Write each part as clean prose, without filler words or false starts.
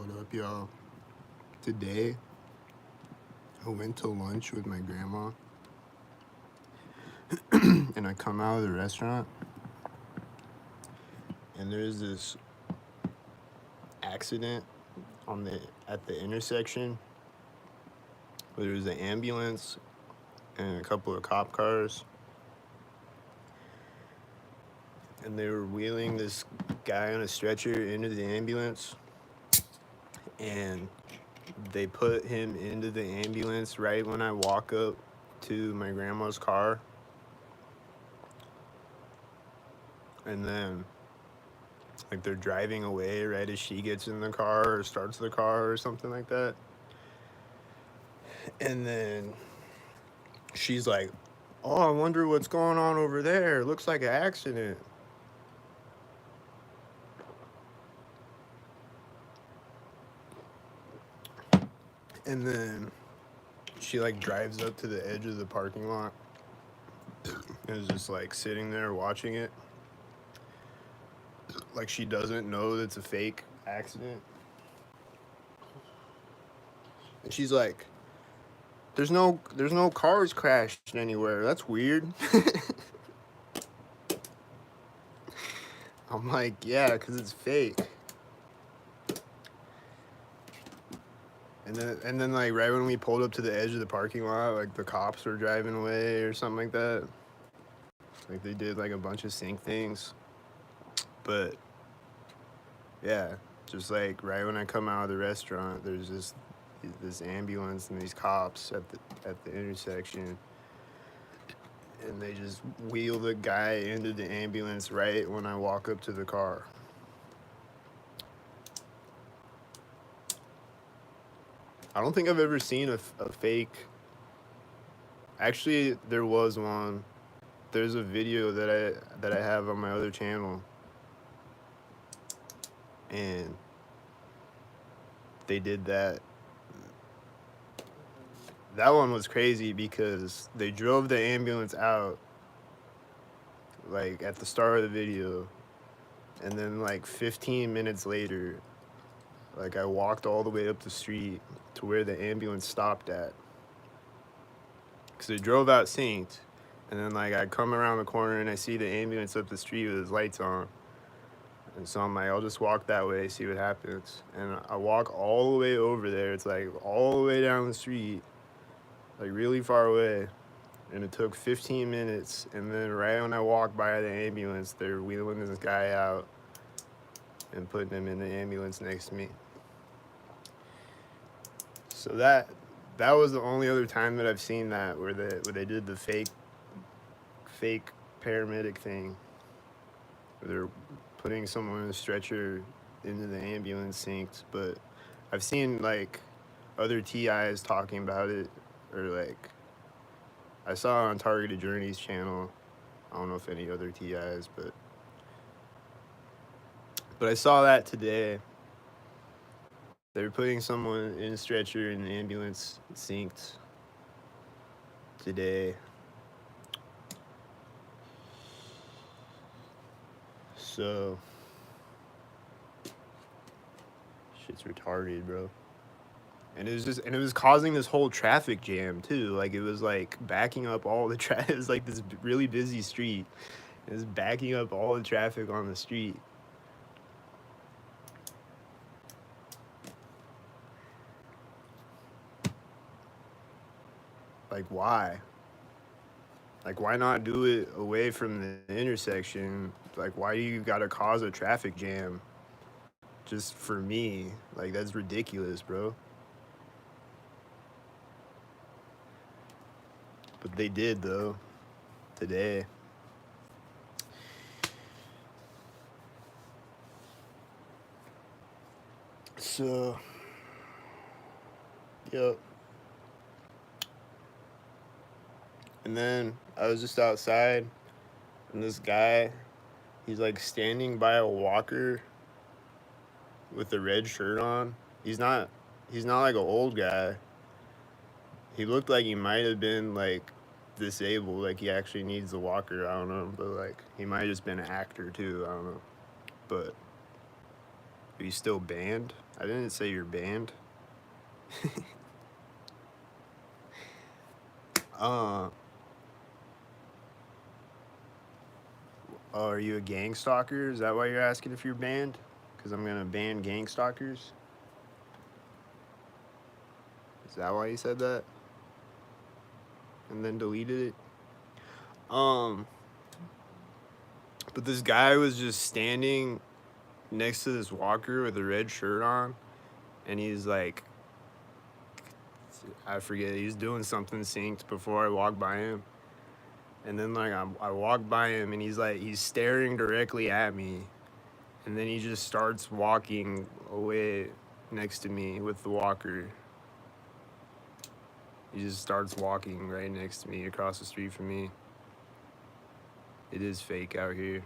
What up, y'all? Today, I went to lunch with my grandma, and I come out of the restaurant, and there's this accident at the intersection where there's an ambulance and a couple of cop cars, and they were wheeling this guy on a stretcher into the ambulance, and they put him into the ambulance right when I walk up to my grandma's car. And then, like, they're driving away right as she gets in the car or starts the car or something like that. And then she's like, "Oh, I wonder what's going on over there. It looks like an accident." And then she, like, drives up to the edge of the parking lot and is just, like, sitting there watching it. Like, she doesn't know that it's a fake accident. And she's like, there's no cars crashed anywhere. That's weird." I'm like, yeah, because it's fake. And then like right when we pulled up to the edge of the parking lot, like the cops were driving away or something like that. Like they did like a bunch of sync things. But yeah, just like right when I come out of the restaurant, there's this ambulance and these cops at the intersection. And they just wheel the guy into the ambulance right when I walk up to the car. I don't think I've ever seen a fake. Actually, there was one. There's a video that I have on my other channel, and they did that. That one was crazy because they drove the ambulance out like at the start of the video, and then like 15 minutes later, like I walked all the way up the street to where the ambulance stopped at, because they drove out synced, and then like I come around the corner and I see the ambulance up the street with its lights on. And so I'm like, I'll just walk that way, see what happens. And I walk all the way over there. It's like all the way down the street, like really far away. And it took 15 minutes. And then right when I walk by the ambulance, they're wheeling this guy out and putting him in the ambulance next to me. So that was the only other time that I've seen that where they did the fake paramedic thing. Where they're putting someone in a stretcher into the ambulance synced. But I've seen like other TIs talking about it, or like I saw on Targeted Journey's channel. I don't know if any other TIs, but I saw that today. They were putting someone in a stretcher in the ambulance synced today. So shit's retarded, bro. And it was causing this whole traffic jam too. Like it was like backing up all the traffic. It was like this really busy street. It was backing up all the traffic on the street. Like why? Like why not do it away from the intersection? Like why do you gotta cause a traffic jam just for me? Like that's ridiculous, bro. But they did though today. So yep. And then I was just outside, and this guy, he's like standing by a walker with a red shirt on. He's not like an old guy. He looked like he might have been like disabled, like he actually needs a walker. I don't know, but like he might have just been an actor too. I don't know, but he's still banned. I didn't say you're banned. uh, are you a gang stalker? Is that why you're asking if you're banned? Because I'm gonna ban gang stalkers. Is that why you said that? And then deleted it? Um, but this guy was just standing next to this walker with a red shirt on, and he's like, I forget, he's doing something synced before I walked by him. And then like I walked by him and he's staring directly at me. And then he just starts walking away next to me with the walker. He just starts walking right next to me across the street from me. It is fake out here.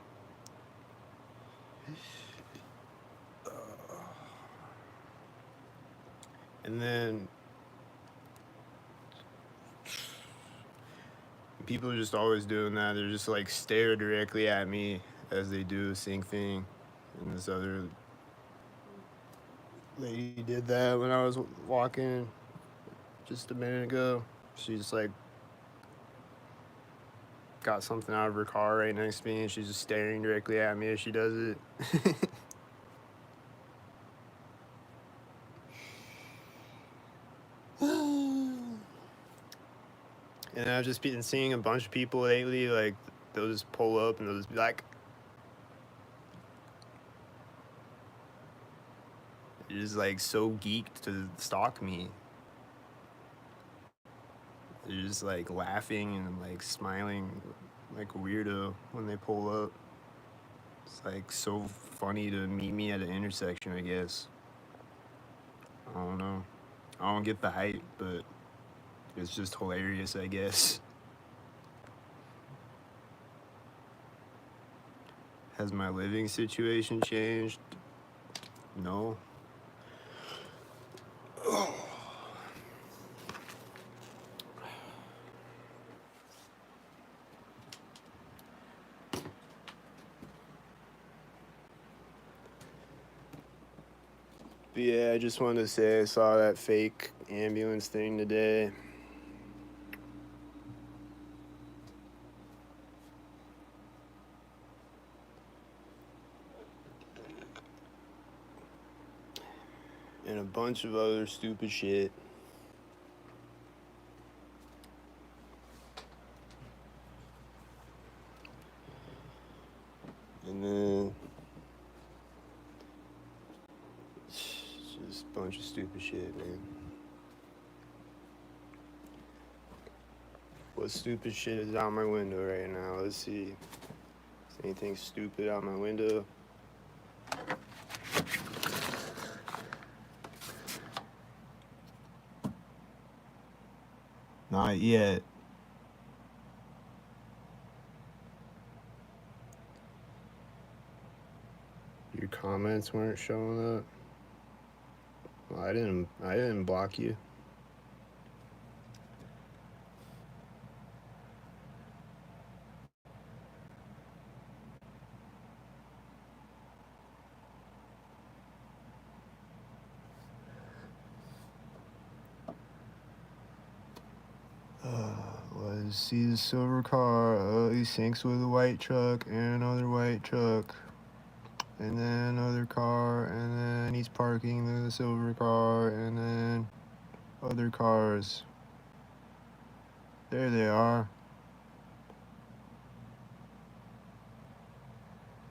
And then people are just always doing that. They're just like stare directly at me as they do the same thing. And this other lady did that when I was walking just a minute ago. She just like got something out of her car right next to me and she's just staring directly at me as she does it. And I've just been seeing a bunch of people lately, like, they'll just pull up and they'll just be like, they're just like so geeked to stalk me. They're just like laughing and like smiling like a weirdo when they pull up. It's like so funny to meet me at an intersection, I guess. I don't know. I don't get the hype, but it's just hilarious, I guess. Has my living situation changed? No. But yeah, I just wanted to say I saw that fake ambulance thing today. And a bunch of other stupid shit. And then it's just a bunch of stupid shit, man. What stupid shit is out my window right now? Let's see. Is anything stupid out my window? Not yet. Your comments weren't showing up. Well, I didn't block you. Let's see the silver car. He sinks with a white truck and another white truck. And then another car, and then he's parking the silver car, and then other cars. There they are.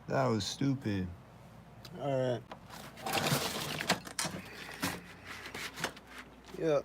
That was stupid. Alright. Yep.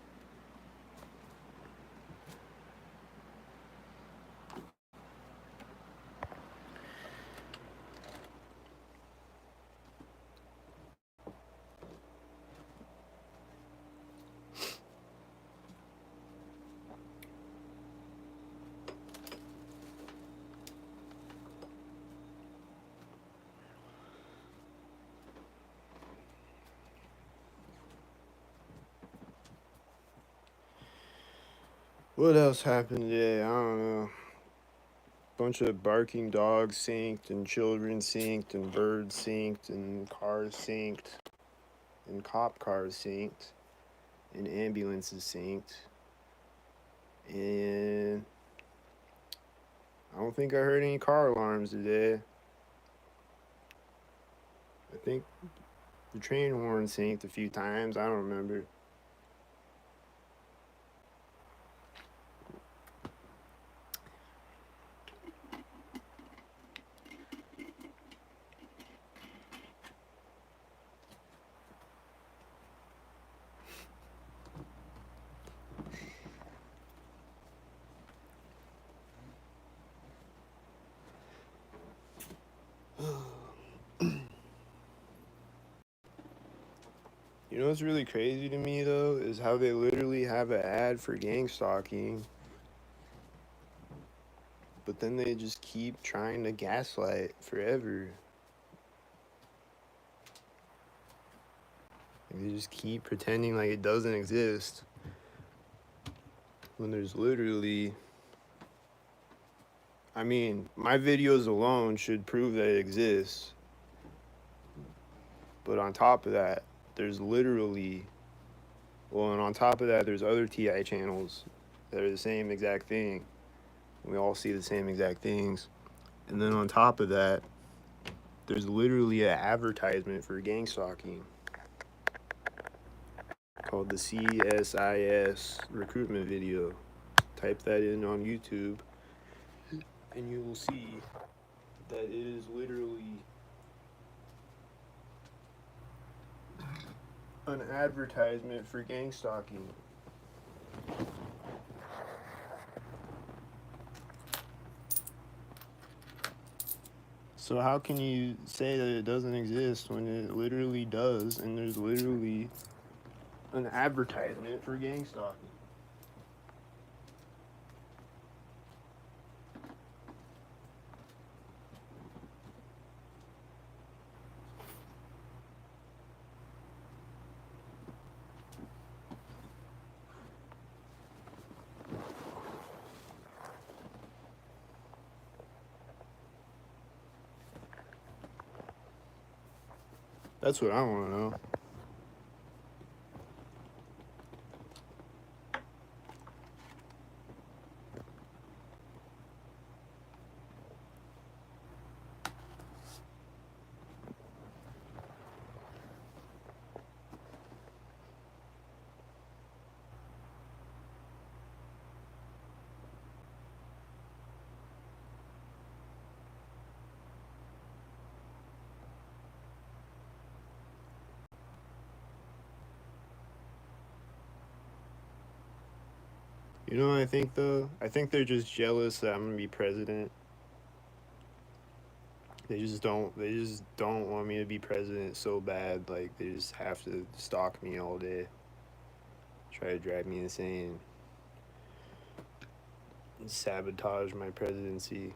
What else happened today? I don't know. Bunch of barking dogs synced, and children synced, and birds synced, and cars synced. and cop cars synced, and ambulances synced, and I don't think I heard any car alarms today. I think the train horn synced a few times. I don't remember. You know what's really crazy to me though is how they literally have an ad for gang stalking, but then they just keep trying to gaslight forever. They just keep pretending like it doesn't exist when there's literally, I mean, my videos alone should prove that it exists. But on top of that, there's literally, well, and on top of that, there's other TI channels that are the same exact thing. We all see the same exact things. And then on top of that, there's literally an advertisement for gang stalking called the CSIS recruitment video. Type that in on YouTube, and you will see that it is literally an advertisement for gang stalking. So how can you say that it doesn't exist when it literally does, and there's literally an advertisement for gang stalking? That's what I want to know. You know what I think though? I think they're just jealous that I'm gonna be president. They just don't want me to be president so bad. Like they just have to stalk me all day, try to drive me insane, and sabotage my presidency.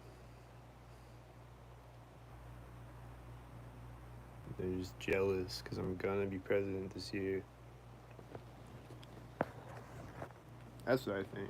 They're just jealous because I'm gonna be president this year. That's what I think.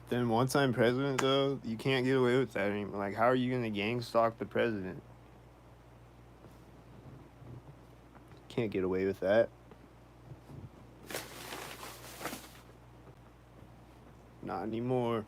Then once I'm president, though, you can't get away with that anymore. Like, how are you gonna gang stalk the president? Can't get away with that. Not anymore.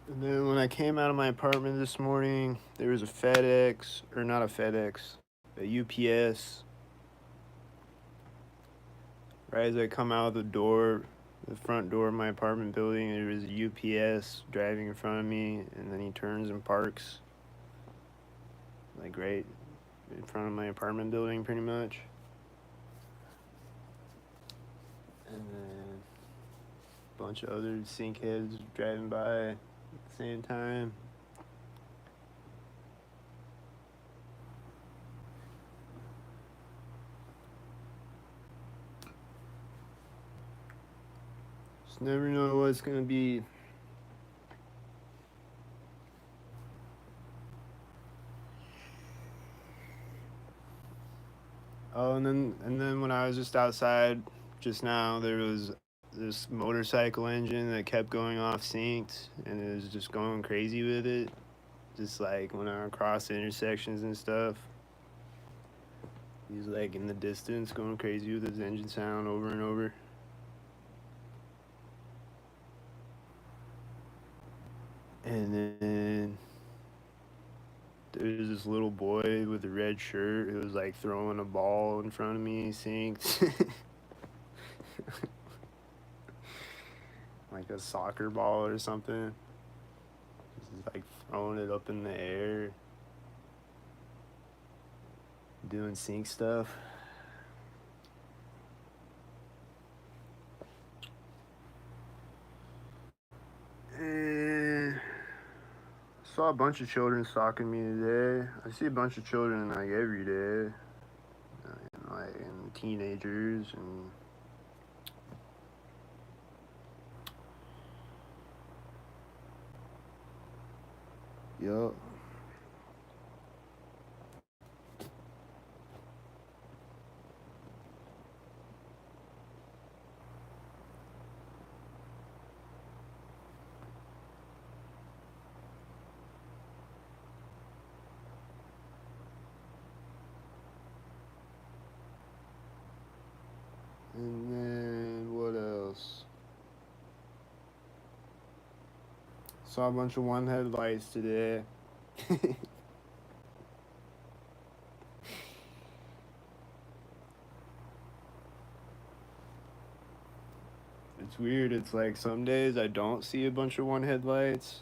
And then when I came out of my apartment this morning, there was a FedEx, or not a FedEx, a UPS. Right as I come out of the door, the front door of my apartment building, there was a UPS driving in front of me, and then he turns and parks, like right in front of my apartment building, pretty much. And then a bunch of other sinkheads driving by at the same time. Just never know what it's gonna be. Oh, and then when I was just outside just now, there was this motorcycle engine that kept going off synced, and it was just going crazy with it. Just like when I cross intersections and stuff, he's like in the distance going crazy with his engine sound over and over. And then there's this little boy with a red shirt who was like throwing a ball in front of me, synced. Like a soccer ball or something. Just like throwing it up in the air, doing sync stuff. And saw a bunch of children stalking me today. I see a bunch of children like every day, and teenagers and yup. And then what else? Saw a bunch of one headlights today. It's weird. It's like some days I don't see a bunch of one headlights.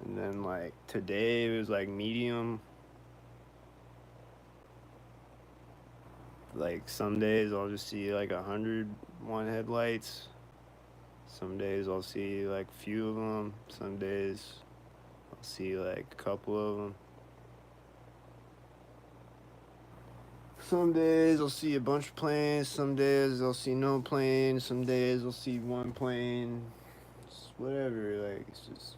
And then like today it was like medium. Like some days I'll just see like 100 one headlights. Some days I'll see like a few of them. Some days I'll see like a couple of them. Some days I'll see a bunch of planes. Some days I'll see no plane. Some days I'll see one plane. It's whatever. Like it's just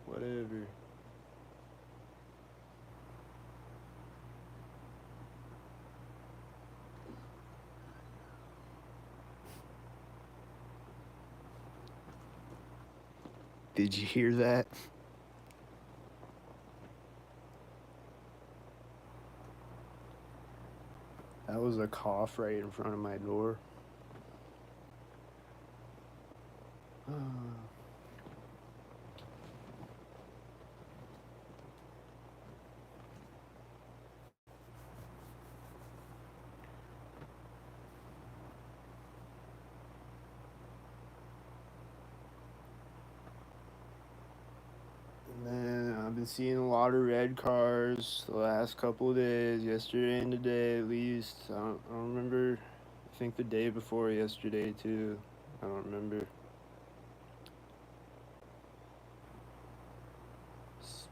whatever. Did you hear that? That was a cough right in front of my door. And then I've been seeing a lot of red cars the last couple of days, yesterday and today at least. I don't remember. I think the day before yesterday too. I don't remember.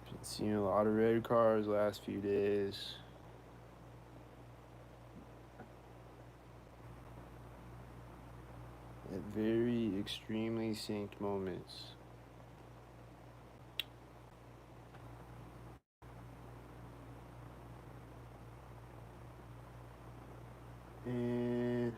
Been seeing a lot of red cars the last few days. At very extremely synced moments. And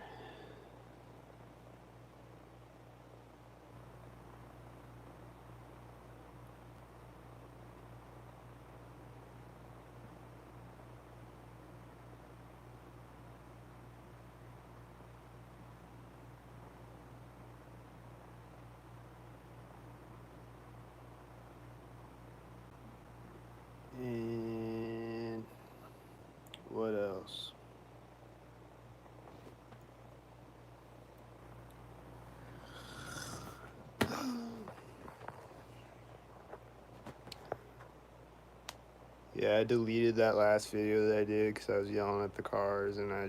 Yeah, I deleted that last video that I did because I was yelling at the cars, and I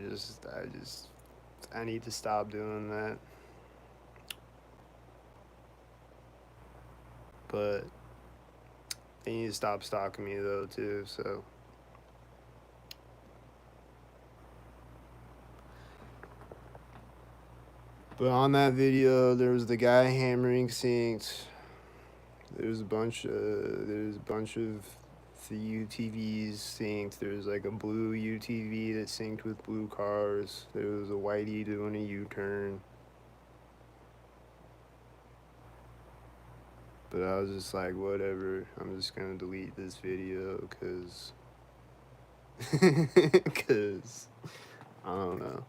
need to stop doing that. But they need to stop stalking me though too. So. But on that video, there was the guy hammering sinks. There's a bunch of the UTVs synced. There's like a blue UTV that synced with blue cars. There was a whitey doing a U-turn. But I was just like, whatever. I'm just gonna delete this video because because I don't know.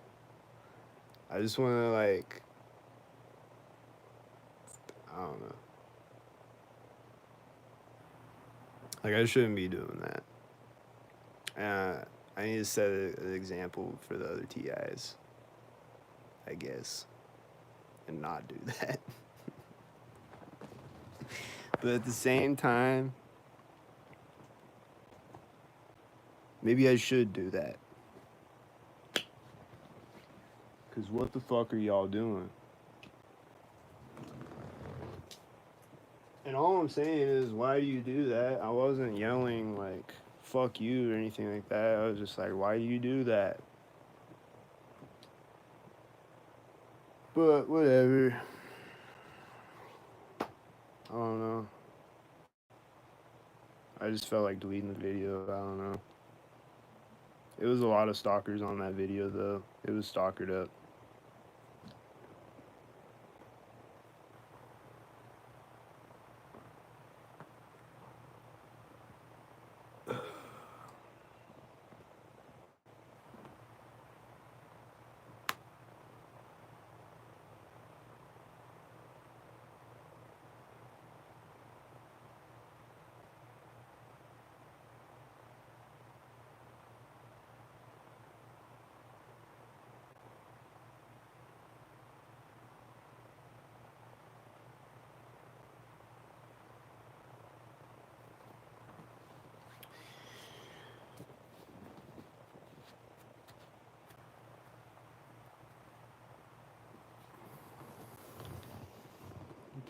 I just want to like I don't know. Like I shouldn't be doing that. I need to set an example for the other TIs, I guess, and not do that. But at the same time, maybe I should do that. Because what the fuck are y'all doing? And all I'm saying is, why do you do that? I wasn't yelling like, fuck you or anything like that. I was just like, why do you do that? But whatever. I don't know. I just felt like deleting the video. I don't know. It was a lot of stalkers on that video, though. It was stalkered up.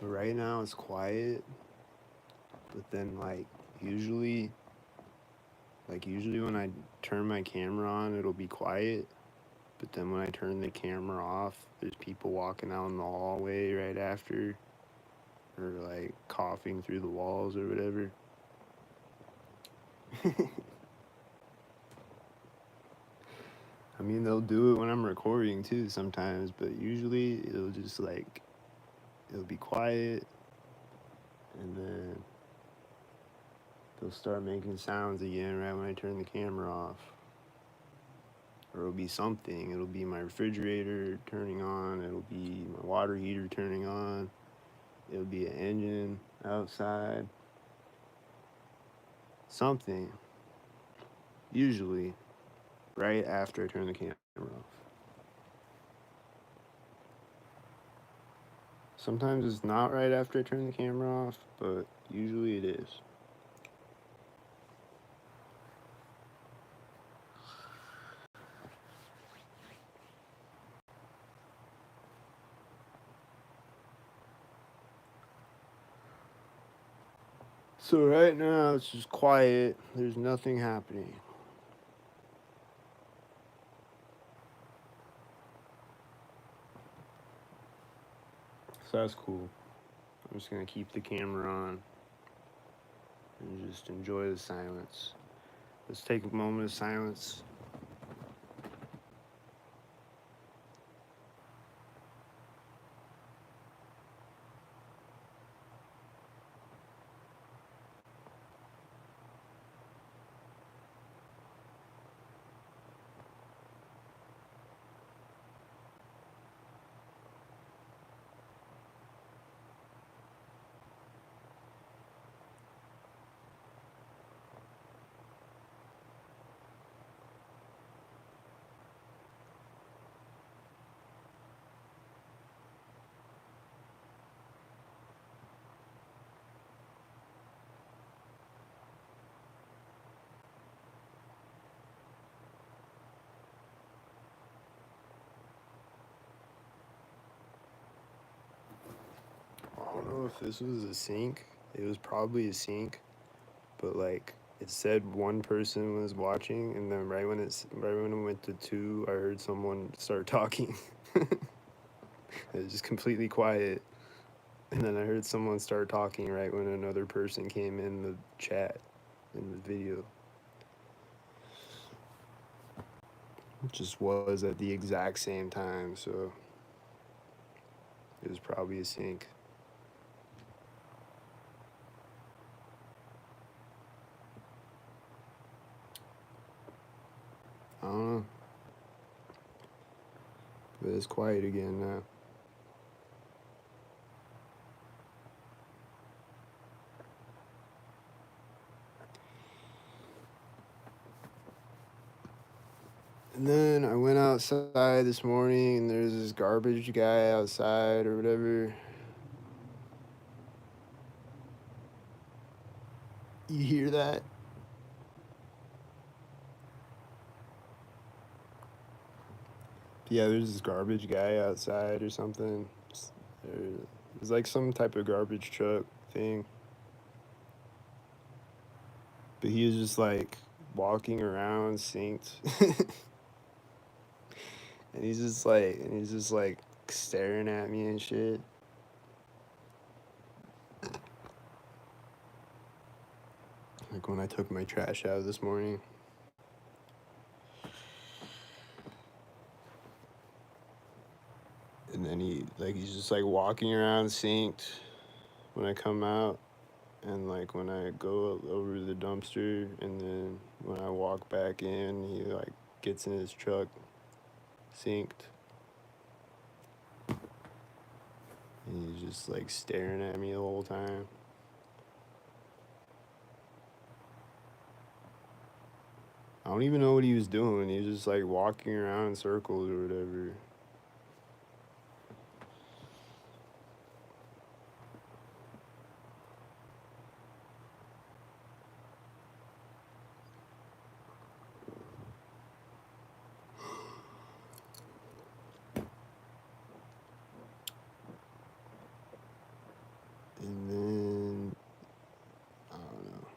But right now it's quiet. But then usually usually when I turn my camera on, it'll be quiet. But then when I turn the camera off, there's people walking out in the hallway right after, or like coughing through the walls or whatever. I mean, they'll do it when I'm recording too sometimes, but usually it'll be quiet, and then they'll start making sounds again right when I turn the camera off. Or it'll be something. It'll be my refrigerator turning on. It'll be my water heater turning on. It'll be an engine outside. Something. Usually right after I turn the camera off. Sometimes it's not right after I turn the camera off, but usually it is. So right now it's just quiet. There's nothing happening. So that's cool. I'm just gonna keep the camera on and just enjoy the silence. Let's take a moment of silence. know if this was a sink. It was probably a sink, but like it said one person was watching, and then right when it went to two, I heard someone start talking. It was just completely quiet, and then I heard someone start talking right when another person came in the chat in the video. It just was at the exact same time, so it was probably a sync. I don't know. But it's quiet again now. And then I went outside this morning and there's this garbage guy outside or whatever. You hear that? Yeah, there's this garbage guy outside or something. It's like some type of garbage truck thing. But he was just like walking around synced. And he's just like staring at me and shit. Like when I took my trash out this morning. And then he's just like walking around synced when I come out, and like when I go over to the dumpster, and then when I walk back in, he like gets in his truck synced. And he's just like staring at me the whole time. I don't even know what he was doing. He was just like walking around in circles or whatever. And then I don't know.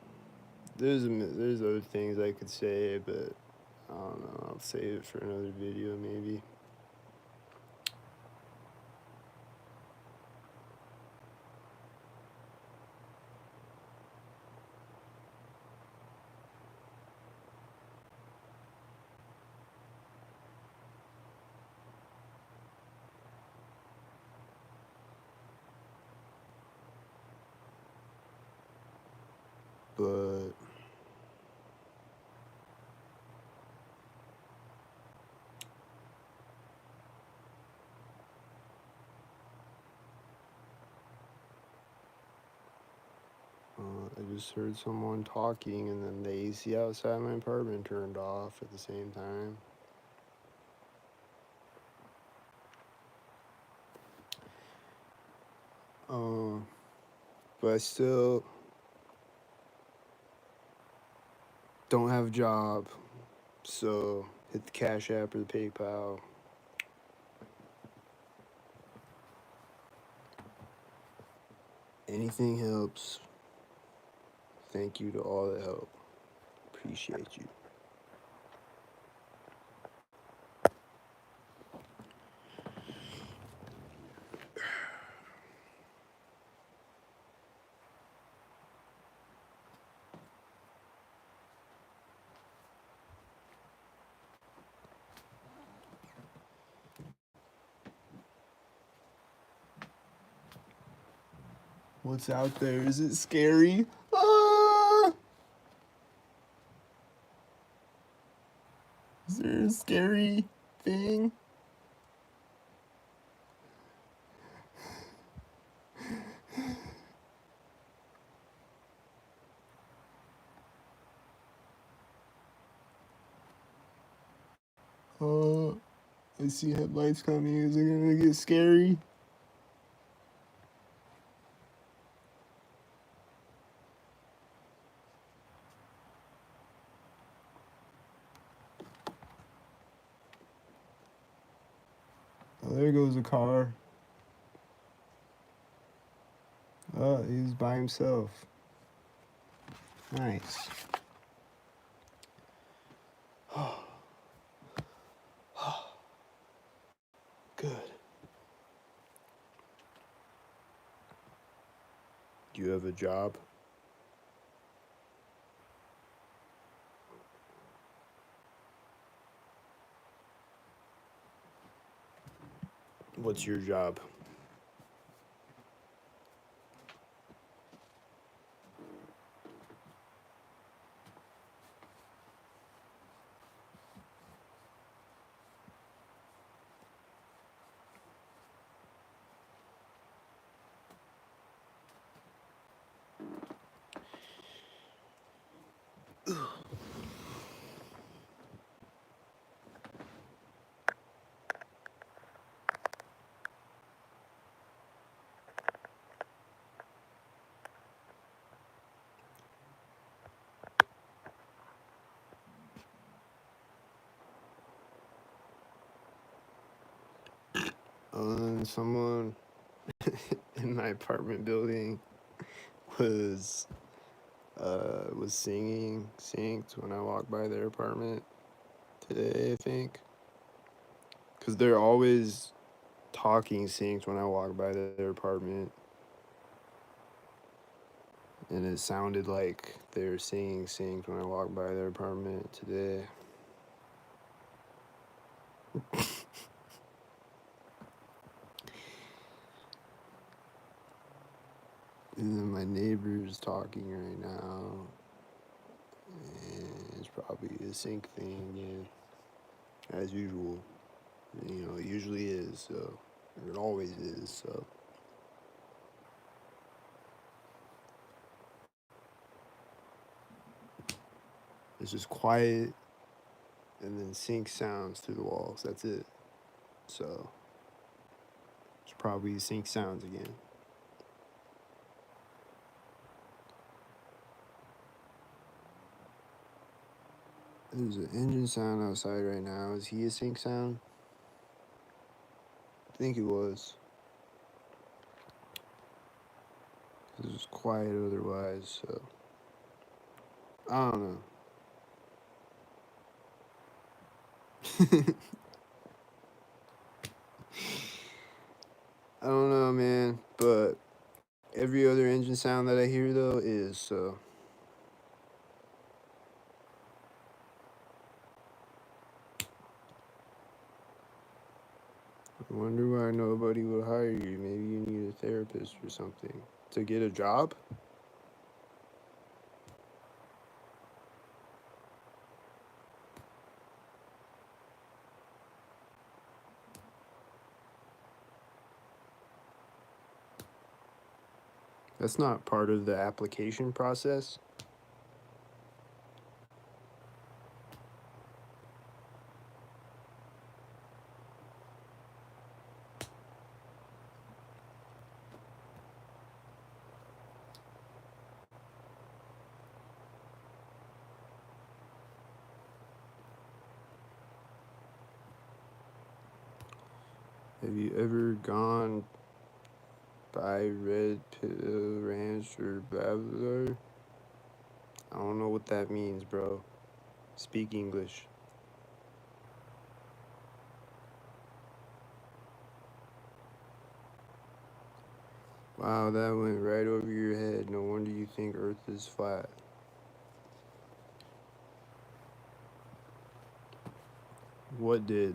There's other things I could say, but I don't know. I'll save it for another video maybe. But I just heard someone talking, and then the AC outside my apartment turned off at the same time. But I still don't have a job, so hit the Cash App or the PayPal. Anything helps. Thank you to all that help. Appreciate you. What's out there? Is it scary? Ah! Is there a scary thing? I see headlights coming. Is it gonna get scary? Oh, there goes a car. Oh, he's by himself. Nice. Good. Do you have a job? What's your job? Someone in my apartment building was singing synced when I walked by their apartment today, I think. Cause they're always talking synced when I walk by their apartment, and it sounded like they were singing synced when I walked by their apartment today. And then my neighbor's talking right now, and it's probably a sync thing again, as usual. You know, it usually is, so it always is, so. It's just quiet and then sync sounds through the walls. That's it. So it's probably sync sounds again. There's an engine sound outside right now. Is he a sync sound? I think it was. It was quiet otherwise, so. I don't know. I don't know, man. But every other engine sound that I hear, though, is so. I wonder why nobody would hire you. Maybe you need a therapist or something. To get a job? That's not part of the application process. Have you ever gone by Red Pill Ranch or blah, blah, blah? I don't know what that means, bro. Speak English. Wow, that went right over your head. No wonder you think Earth is flat. What did?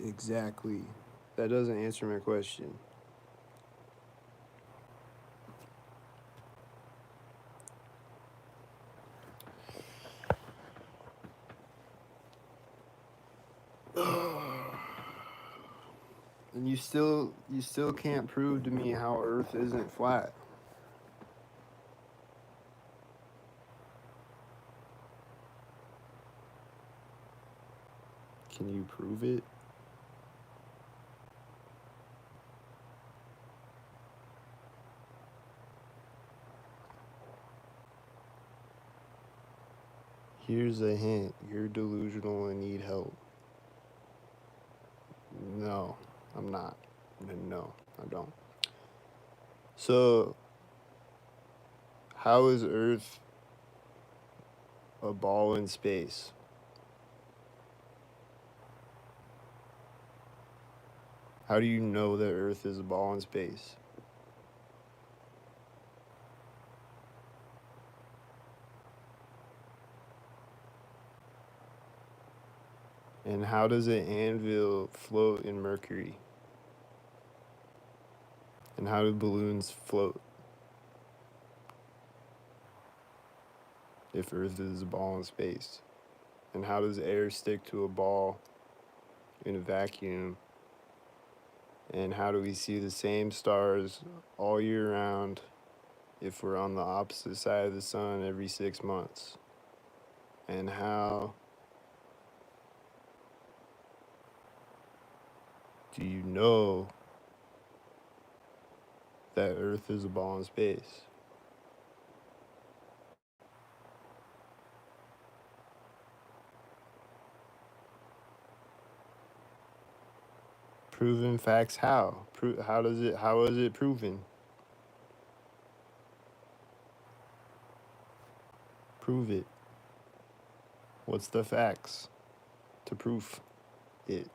Exactly. That doesn't answer my question. And you still can't prove to me how Earth isn't flat. Can you prove it? Here's a hint. You're delusional and need help. No, I'm not. No, I don't. So, how is Earth a ball in space? How do you know that Earth is a ball in space? And how does an anvil float in Mercury? And how do balloons float if Earth is a ball in space? And how does air stick to a ball in a vacuum? And how do we see the same stars all year round if we're on the opposite side of the sun every 6 months? And how do you know that Earth is a ball in space? Proven facts how? How is it proven? Prove it. What's the facts to prove it?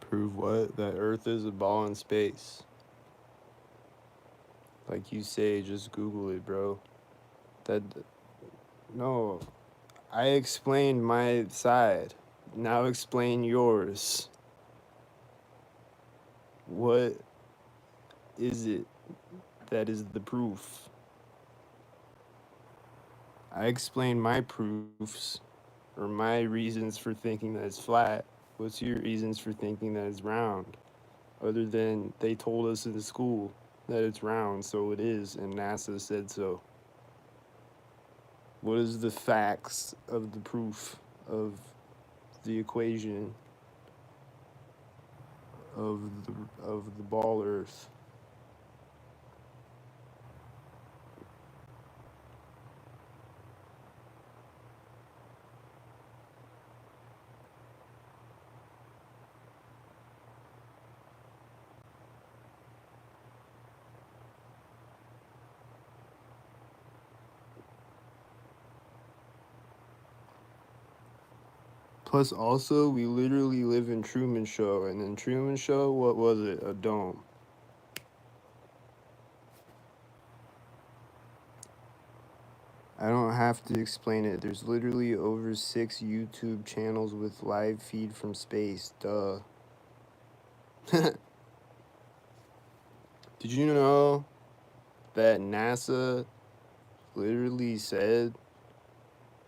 Prove what? That Earth is a ball in space. Like you say, just Google it, bro. That no, I explained my side. Now explain yours. What is it that is the proof? I explained my proofs or my reasons for thinking that it's flat. What's your reasons for thinking that it's round? Other than they told us in school that it's round, so it is, and NASA said so. What is the facts of the proof of the equation of the ball Earth? Plus, also, we literally live in Truman Show, and in Truman Show, what was it? A dome. I don't have to explain it. There's literally over 6 YouTube channels with live feed from space. Duh. Did you know that NASA literally said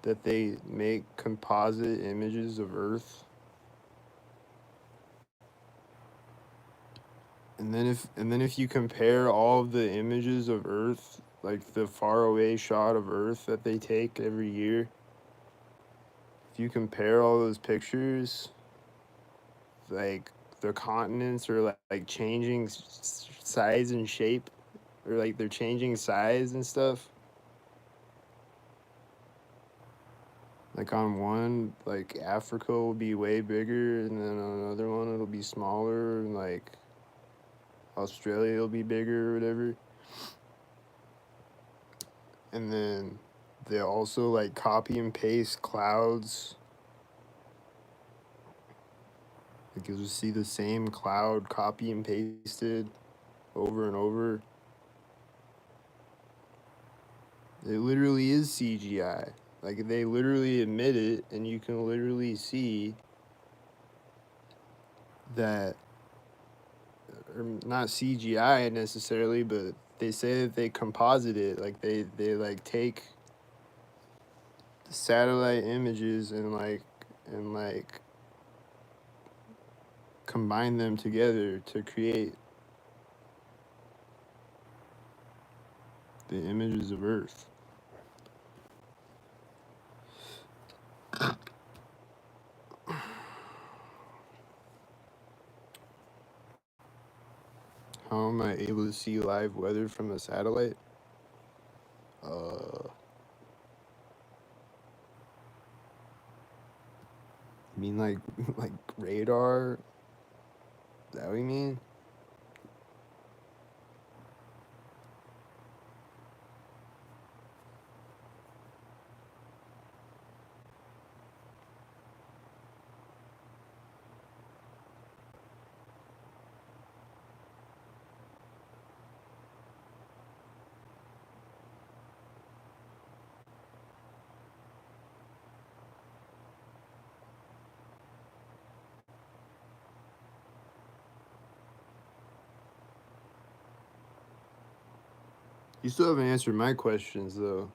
that they make composite images of Earth? And then if you compare all of the images of Earth, like the far away shot of Earth that they take every year, if you compare all those pictures, like the continents are like changing size and shape, or like they're changing size and stuff. Like on one, like Africa will be way bigger, and then on another one it'll be smaller, and like Australia will be bigger or whatever. And then they also like copy and paste clouds. Like you'll just see the same cloud copy and pasted over and over. It literally is CGI. Like, they literally admit it, and you can literally see that, or not CGI necessarily, but they say that they composite it. Like, they like take satellite images and combine them together to create the images of Earth. How am I able to see live weather from a satellite? You mean like like radar? Is that what you mean? You still haven't answered my questions though.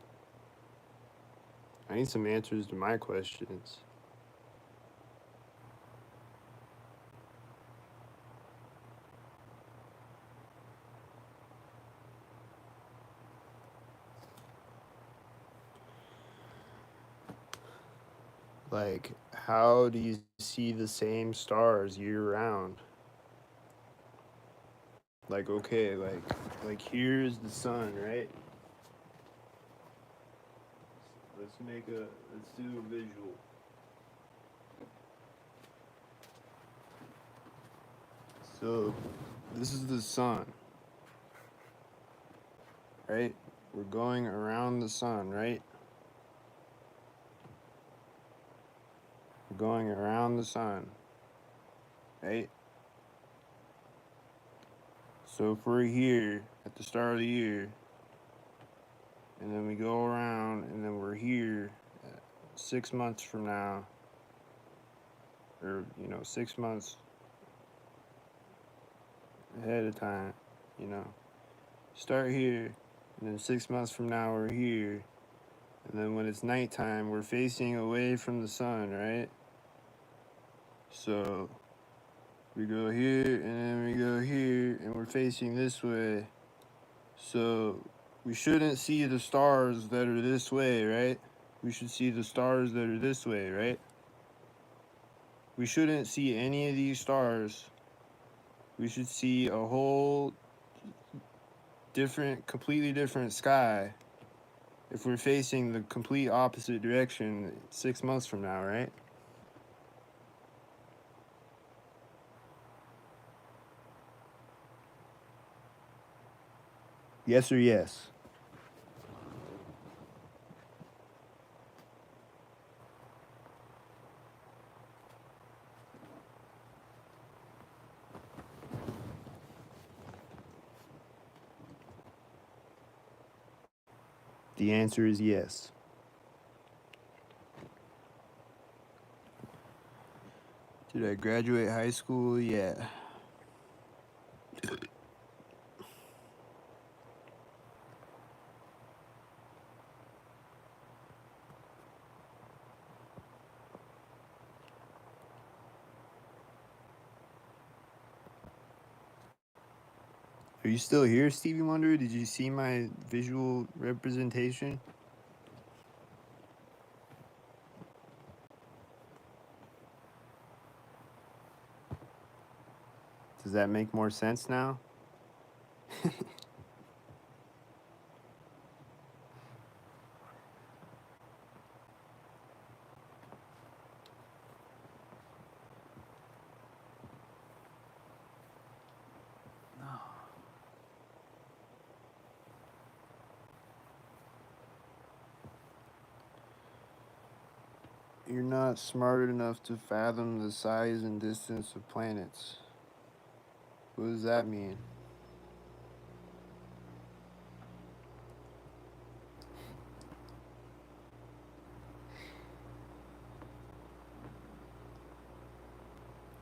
I need some answers to my questions. Like, how do you see the same stars year round? Like, okay, like here's the sun, right? Let's do a visual. So, this is the sun, right? We're going around the sun, right? We're going around the sun, right? So if we're here at the start of the year, and then we go around, and then we're here 6 months from now, or 6 months ahead of time, you know, start here, and then 6 months from now we're here, and then when it's nighttime, we're facing away from the sun, right? So we go here, and then we go here, and we're facing this way. So we shouldn't see the stars that are this way, right? We should see the stars that are this way, right? We shouldn't see any of these stars. We should see a whole different, completely different sky if we're facing the complete opposite direction 6 months from now, right? Yes or yes? The answer is yes. Did I graduate high school? Yeah. Are you still here, Stevie Wonder? Did you see my visual representation? Does that make more sense now? You're not smart enough to fathom the size and distance of planets. What does that mean?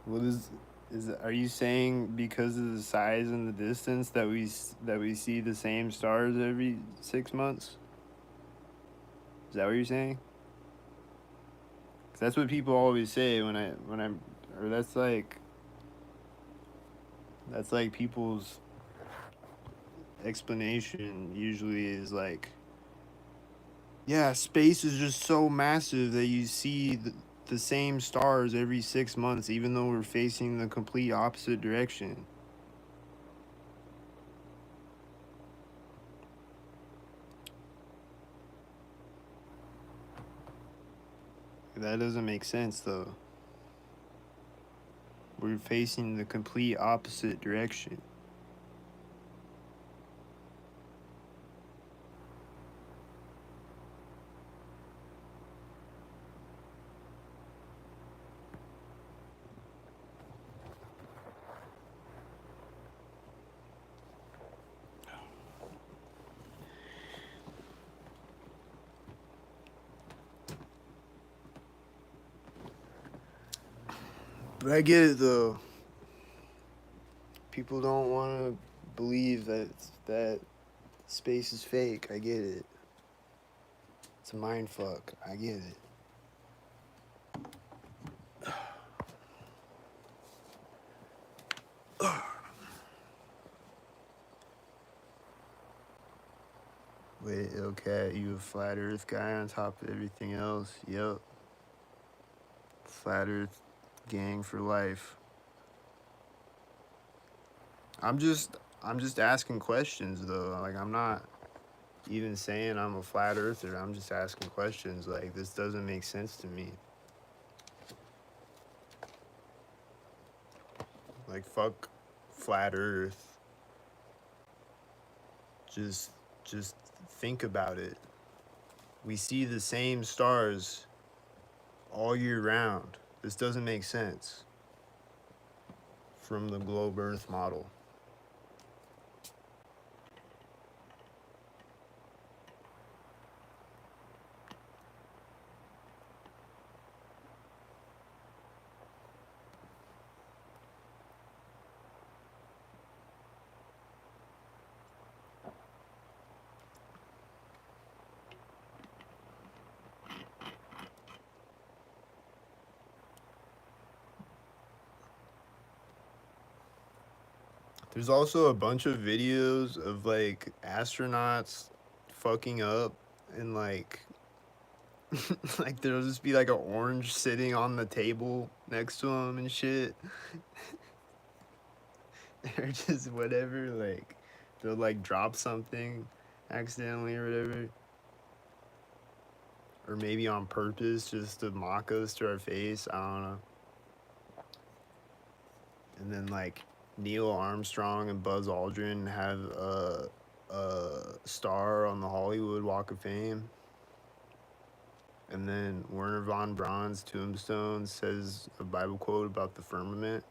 What is are you saying because of the size and the distance that we see the same stars every 6 months? Is that what you're saying? 'Cause that's what people always say when I'm or that's like people's explanation usually is like, yeah, space is just so massive that you see the same stars every 6 months, even though we're facing the complete opposite direction. That doesn't make sense though. We're facing the complete opposite direction. But I get it though. People don't want to believe that space is fake. I get it. It's a mind fuck. I get it. Wait, okay, you a flat Earth guy on top of everything else? Yep. Flat Earth gang for life. I'm just I'm just asking questions though. Like I'm not even saying I'm a flat earther. I'm just asking questions. Like this doesn't make sense to me. Like fuck flat earth. Just just think about it. We see the same stars all year round. This doesn't make sense from the globe earth model. There's also a bunch of videos of like astronauts fucking up and like like there'll just be like an orange sitting on the table next to them and shit. Or just whatever, like they'll like drop something accidentally or whatever. Or maybe on purpose just to mock us to our face. I don't know. And then like Neil Armstrong and Buzz Aldrin have a star on the Hollywood Walk of Fame. And then Werner von Braun's tombstone says a Bible quote about the firmament,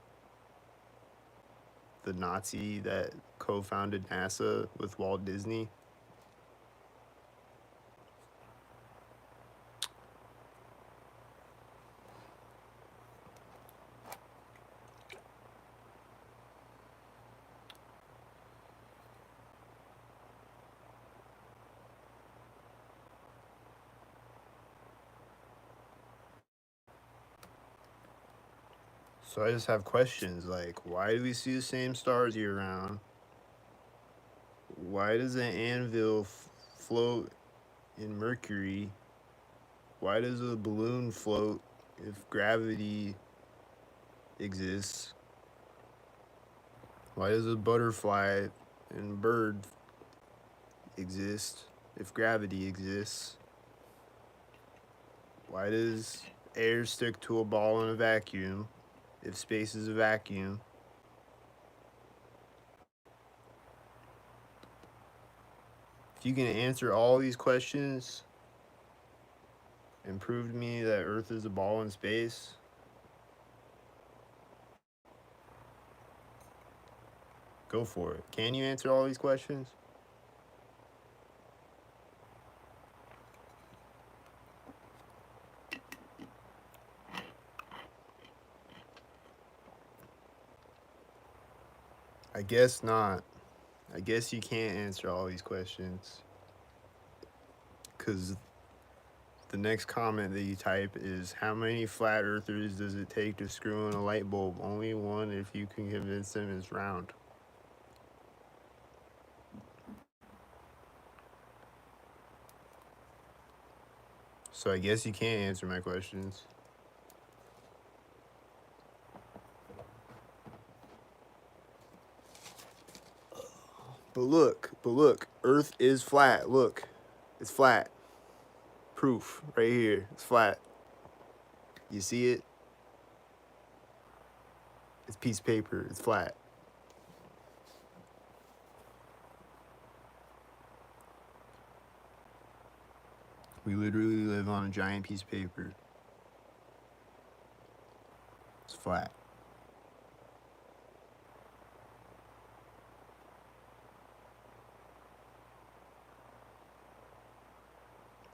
the Nazi that co-founded NASA with Walt Disney. So I just have questions like, why do we see the same stars year round? Why does an anvil float in Mercury? Why does a balloon float if gravity exists? Why does a butterfly and bird exist if gravity exists? Why does air stick to a ball in a vacuum if space is a vacuum? If you can answer all these questions and prove to me that Earth is a ball in space, go for it. Can you answer all these questions? I guess not. I guess you can't answer all these questions. Because the next comment that you type is, how many flat earthers does it take to screw in a light bulb? Only one if you can convince them it's round. So I guess you can't answer my questions. But look, Earth is flat. Look, it's flat. Proof right here. It's flat. You see it? It's a piece of paper. It's flat. We literally live on a giant piece of paper. It's flat.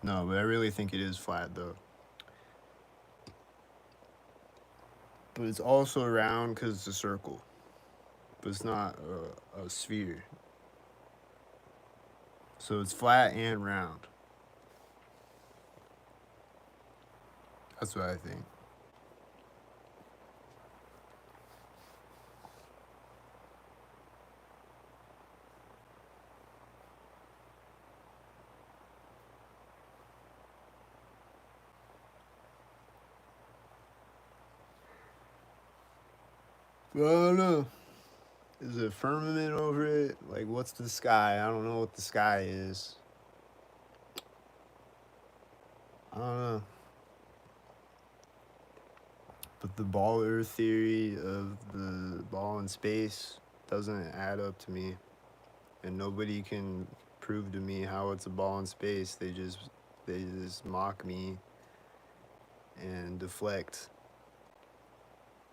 No, but I really think it is flat though. But it's also round because it's a circle. But it's not a sphere. So it's flat and round. That's what I think. But I don't know. Is it a firmament over it? Like, what's the sky? I don't know what the sky is. I don't know. But the ball earth theory of the ball in space doesn't add up to me. And nobody can prove to me how it's a ball in space. They just mock me and deflect.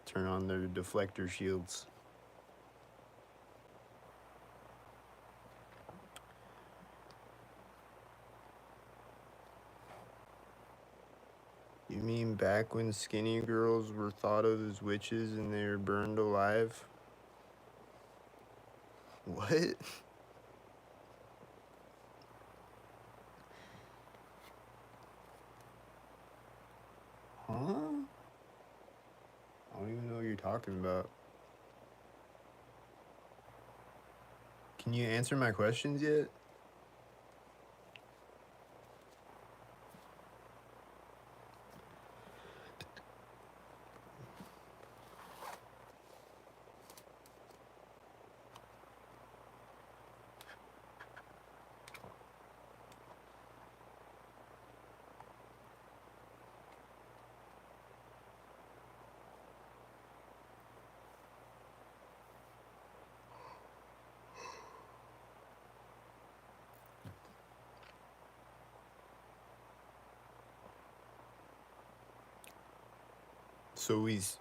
Turn on their deflector shields. You mean back when skinny girls were thought of as witches and they were burned alive? What? Huh? I don't even know what you're talking about. Can you answer my questions yet?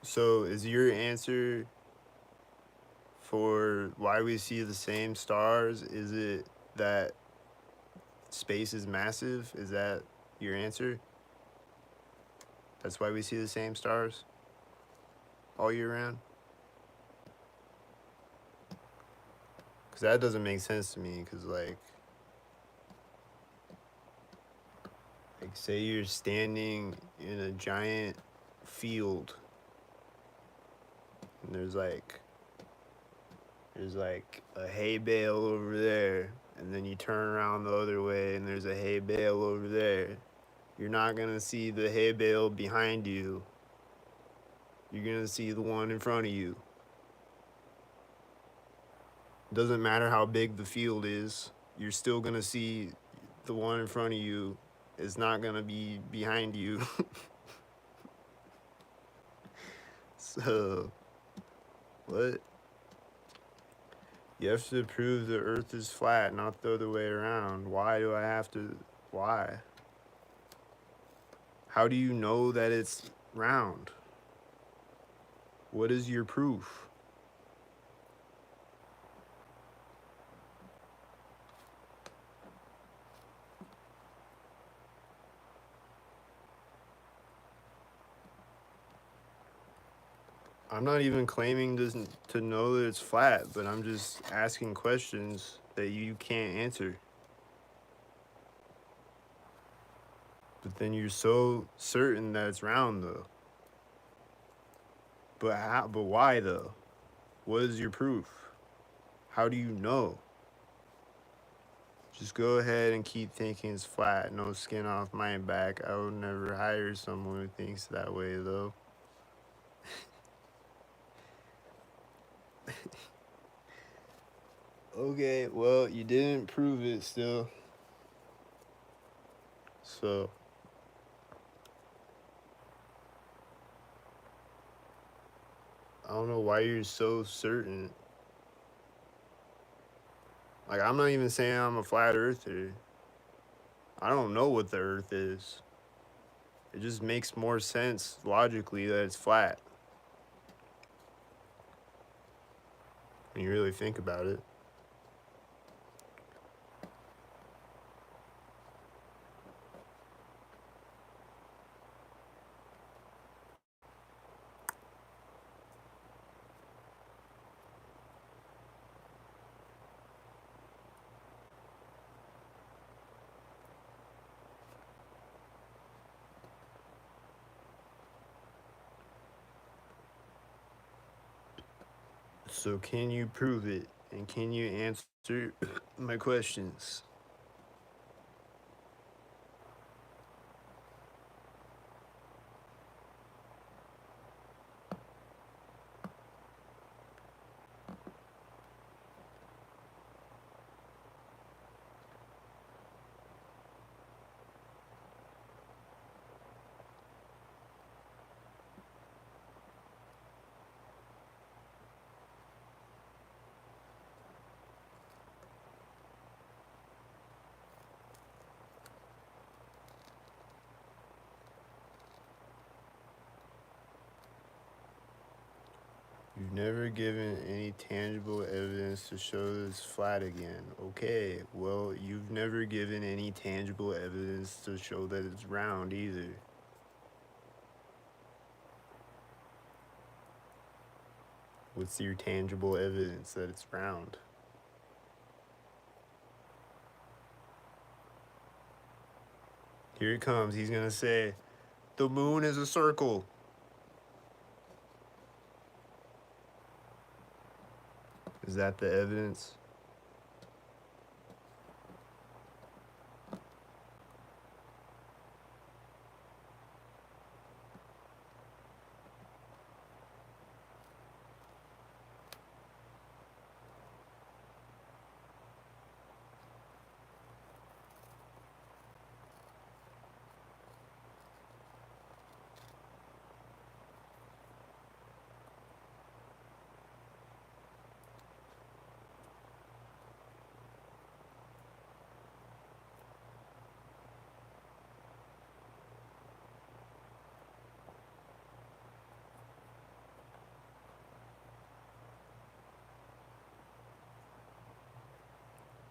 So is your answer for why we see the same stars, is it that space is massive? Is that your answer? That's why we see the same stars all year round? Because that doesn't make sense to me. Because like say you're standing in a giant field and there's like a hay bale over there, and then you turn around the other way and there's a hay bale over there. You're not gonna see the hay bale behind you. You're gonna see the one in front of you. Doesn't matter how big the field is, you're still gonna see the one in front of you. It's not gonna be behind you. So, what? You have to prove the earth is flat, not the other way around. Why do I have to? Why? How do you know that it's round? What is your proof? I'm not even claiming to know that it's flat, but I'm just asking questions that you can't answer. But then you're so certain that it's round, though. But how? But why though? What is your proof? How do you know? Just go ahead and keep thinking it's flat. No skin off my back. I would never hire someone who thinks that way, though. Okay, well, you didn't prove it still. So, I don't know why you're so certain. Like, I'm not even saying I'm a flat earther. I don't know what the earth is. It just makes more sense logically that it's flat when you really think about it. So, can you prove it? And can you answer my questions? You've never given any tangible evidence to show that it's flat again. Okay, well, you've never given any tangible evidence to show that it's round either. What's your tangible evidence that it's round? Here it comes. He's gonna say, the moon is a circle. Is that the evidence?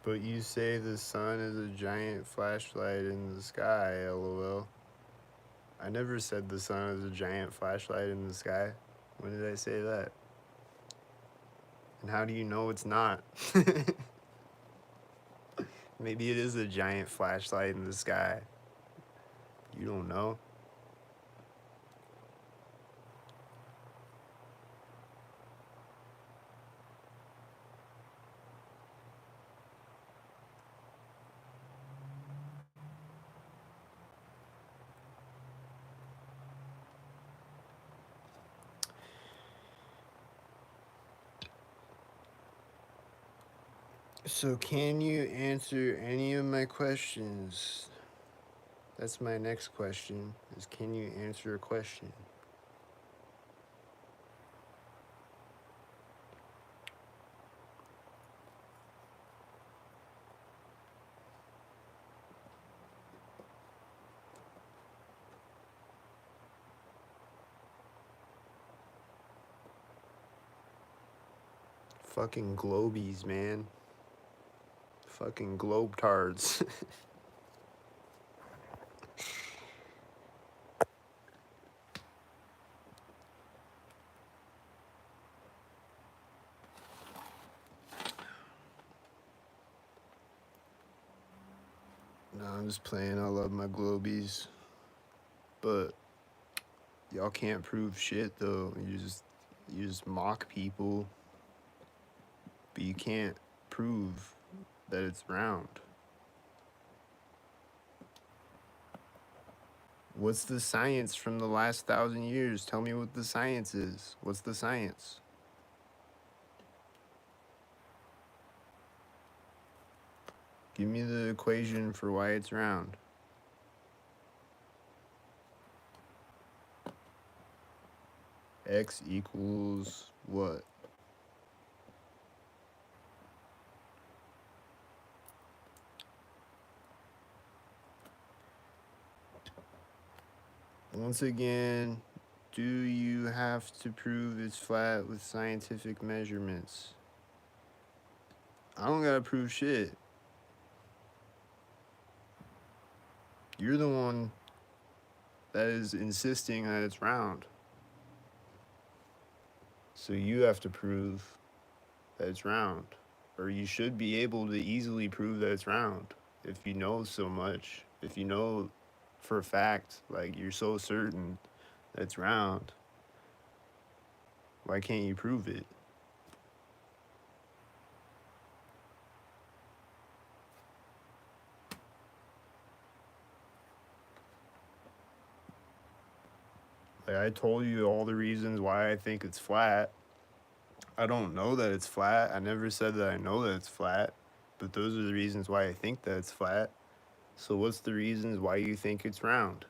But you say the sun is a giant flashlight in the sky, lol. I never said the sun is a giant flashlight in the sky. When did I say that? And how do you know it's not? Maybe it is a giant flashlight in the sky. You don't know. So, can you answer any of my questions? That's my next question, is can you answer a question? Fucking globies, man. Fucking globetards. No, I'm just playing. I love my globies. But y'all can't prove shit though. You just mock people, but you can't prove that it's round. What's the science from the last 1,000 years? Tell me what the science is. What's the science? Give me the equation for why it's round. X equals what? Once again, do you have to prove it's flat with scientific measurements? I don't gotta prove shit. You're the one that is insisting that it's round. So you have to prove that it's round. Or you should be able to easily prove that it's round if you know so much. If you know for a fact, like you're so certain that it's round, why can't you prove it? Like I told you all the reasons why I think it's flat. I don't know that it's flat. I never said that I know that it's flat, but those are the reasons why I think that it's flat. So what's the reasons why you think it's round?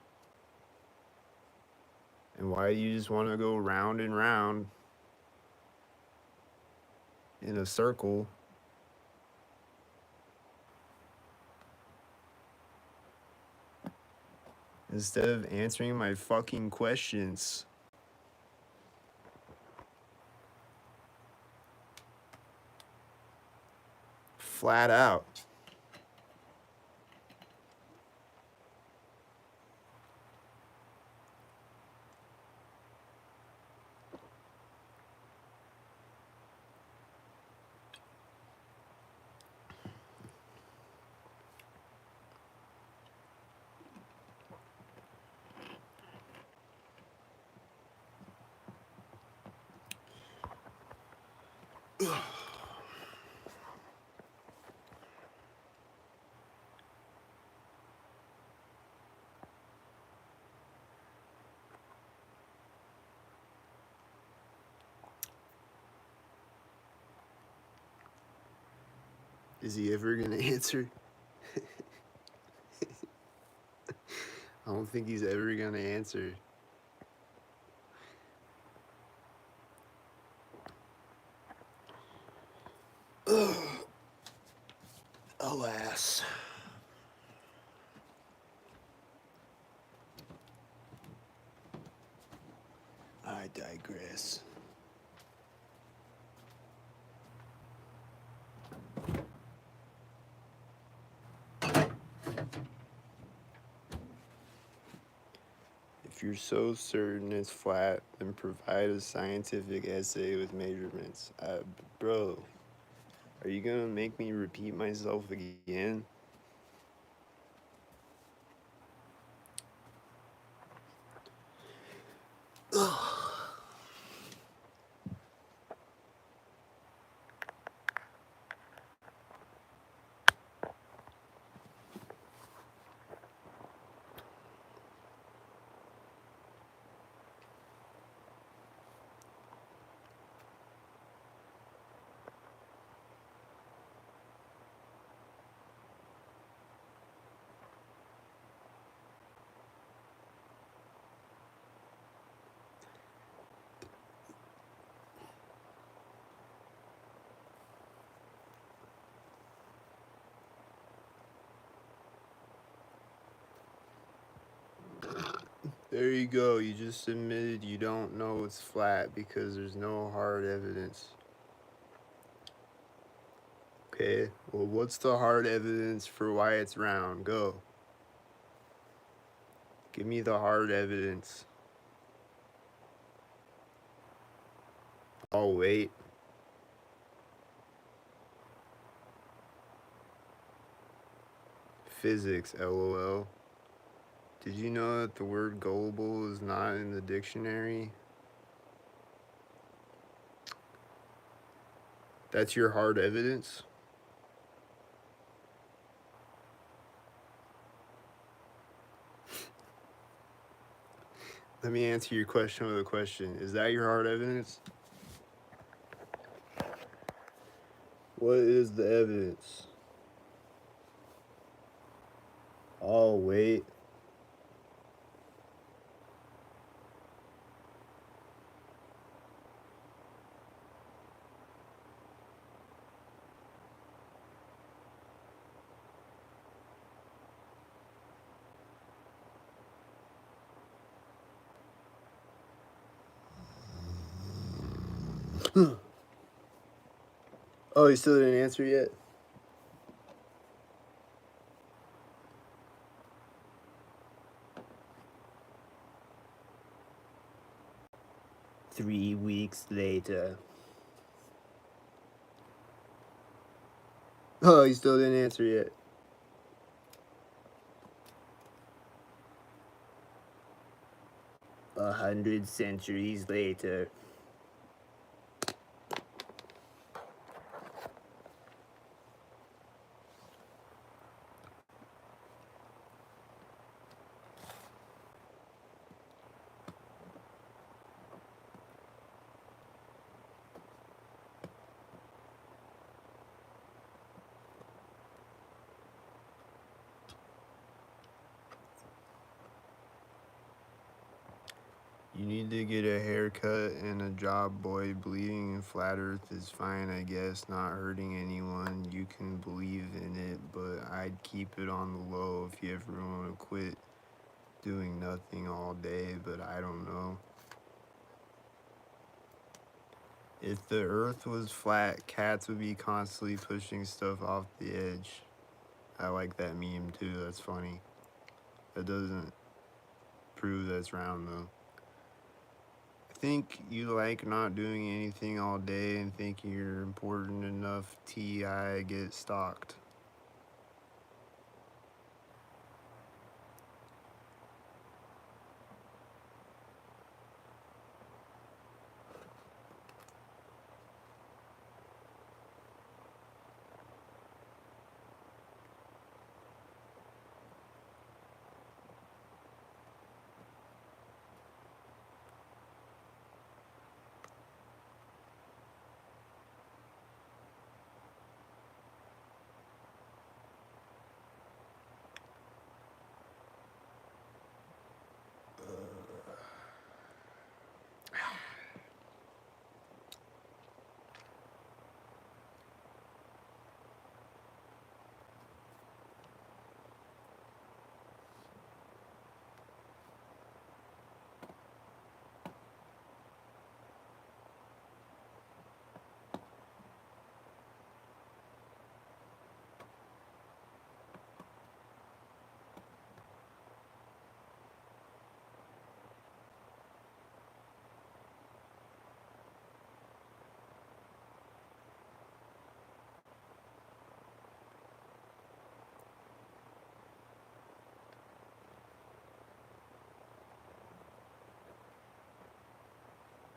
And why do you just want to go round and round in a circle instead of answering my fucking questions? Flat out. Is he ever gonna answer? I don't think he's ever gonna answer. Alas. I digress. If you're so certain it's flat, then provide a scientific essay with measurements. Bro, are you gonna make me repeat myself again? There you go. You just admitted you don't know it's flat because there's no hard evidence. Okay, well, what's the hard evidence for why it's round? Go. Give me the hard evidence. I'll wait. Physics, lol. Did you know that the word gullible is not in the dictionary? That's your hard evidence? Let me answer your question with a question. Is that your hard evidence? What is the evidence? Oh, wait. Oh, you still didn't answer yet? Three weeks later. Oh, you still didn't answer yet. 100 centuries later. You need to get a haircut and a job, boy. Believing in flat earth is fine, I guess. Not hurting anyone. You can believe in it, but I'd keep it on the low if you ever want to quit doing nothing all day, but I don't know. If the earth was flat, cats would be constantly pushing stuff off the edge. I like that meme too, that's funny. That doesn't prove that's round though. I think you like not doing anything all day and thinking you're important enough. TI get stalked.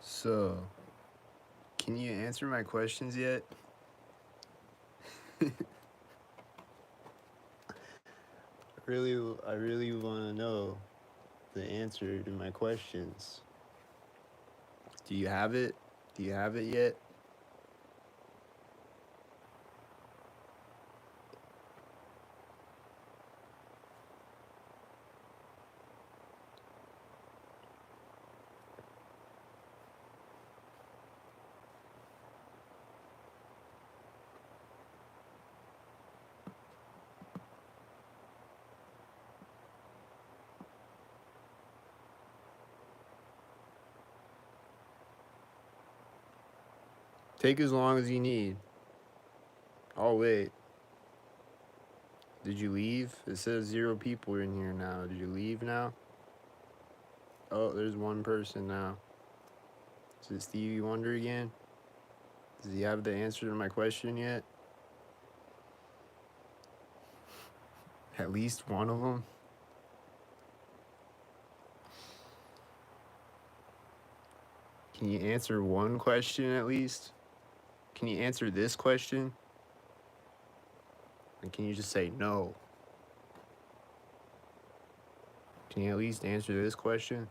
So, can you answer my questions yet? I really want to know the answer to my questions. Do you have it? Do you have it yet? Take as long as you need. I'll wait. Did you leave? It says 0 people in here now. Did you leave now? Oh, there's one person now. Is it Stevie Wonder again? Does he have the answer to my question yet? At least one of them. Can you answer one question at least? Can you answer this question? And can you just say no? Can you at least answer this question?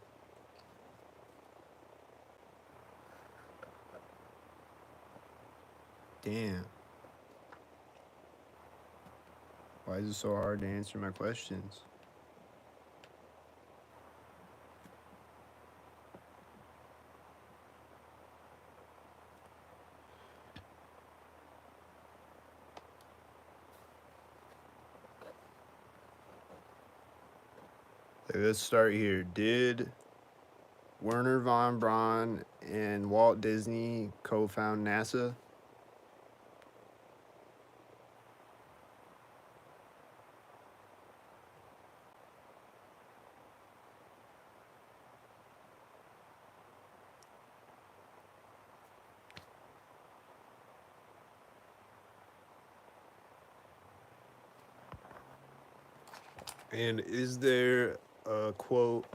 Damn. Why is it so hard to answer my questions? Let's start here. Did Werner von Braun and Walt Disney co-found NASA? And is there a quote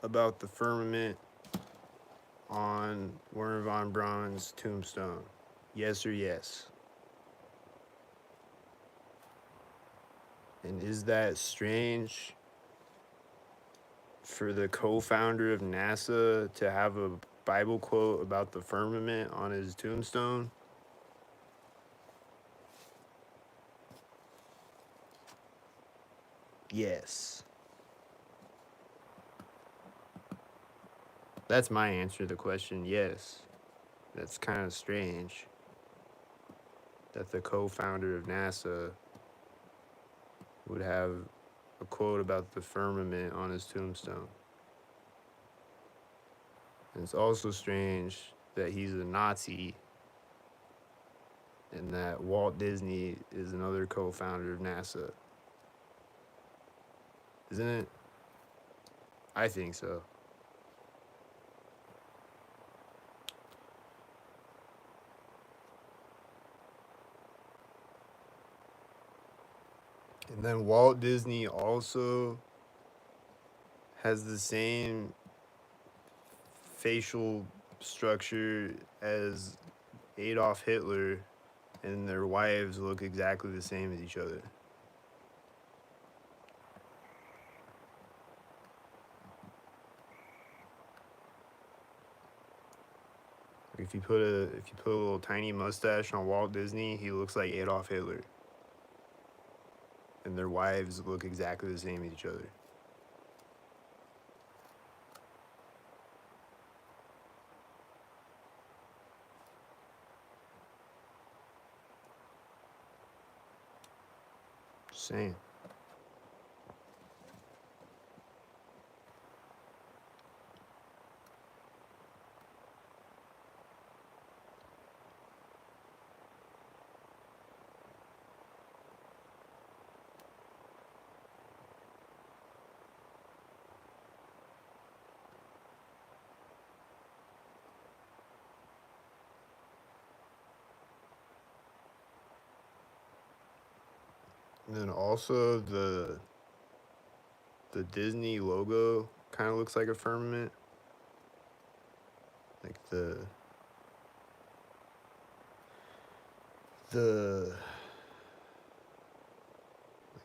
about the firmament on Werner von Braun's tombstone? Yes or yes? And is that strange for the co-founder of NASA to have a Bible quote about the firmament on his tombstone? Yes. That's my answer to the question, yes. That's kind of strange that the co-founder of NASA would have a quote about the firmament on his tombstone. And it's also strange that he's a Nazi and that Walt Disney is another co-founder of NASA. Isn't it? I think so. And then Walt Disney also has the same facial structure as Adolf Hitler, and their wives look exactly the same as each other. If you put a little tiny mustache on Walt Disney, he looks like Adolf Hitler. And their wives look exactly the same as each other. Just saying. And then also the Disney logo kind of looks like a firmament. Like the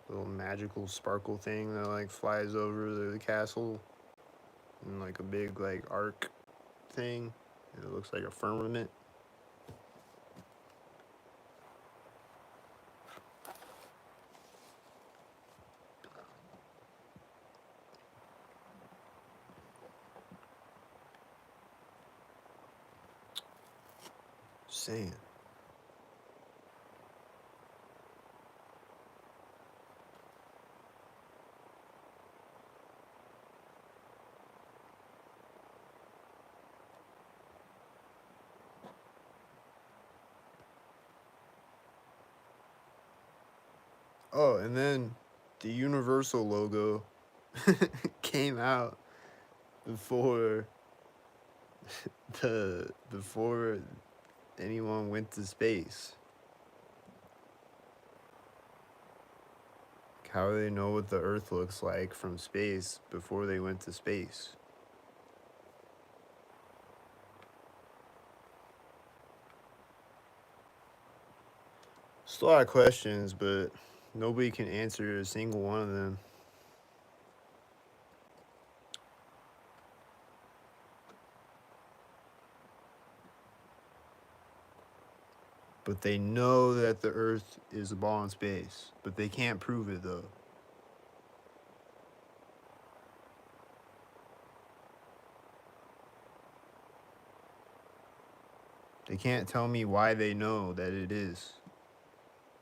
little magical sparkle thing that like flies over the castle and like a big like arc thing. It looks like a firmament. Just saying. Oh, and then the Universal logo came out before before anyone went to space. How do they know what the Earth looks like from space before they went to space? Just a lot of questions, but nobody can answer a single one of them. But they know that the Earth is a ball in space, but they can't prove it though. They can't tell me why they know that it is.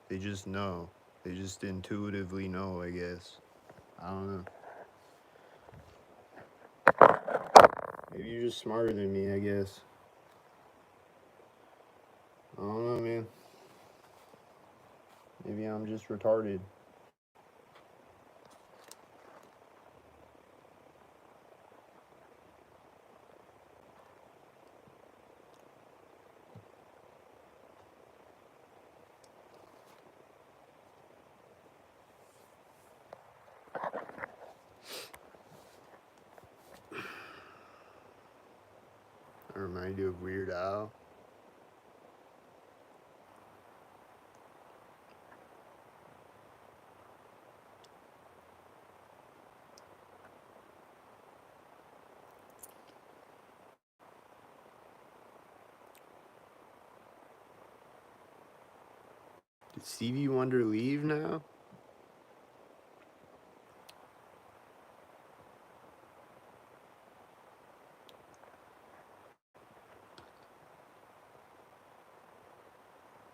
They just know. They just intuitively know, I guess. I don't know. Maybe you're just smarter than me, I guess. I don't know, man. Maybe I'm just retarded. I remind you of Weird Al. Did Stevie Wonder leave now?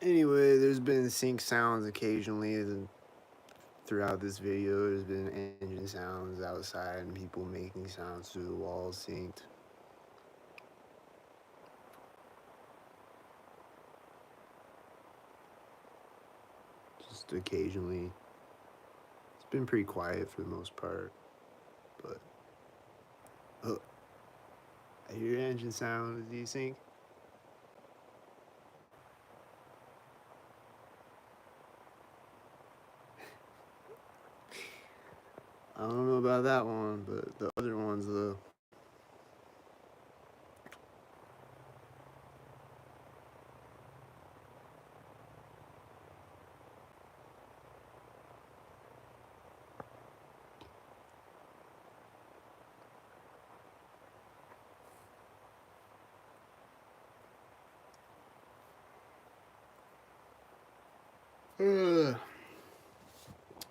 Anyway, there's been sync sounds occasionally throughout this video. There's been engine sounds outside and people making sounds through the walls synced. Just occasionally. It's been pretty quiet for the most part, but oh, I hear engine sounds. Do you think? I don't know about that one, but the other ones though.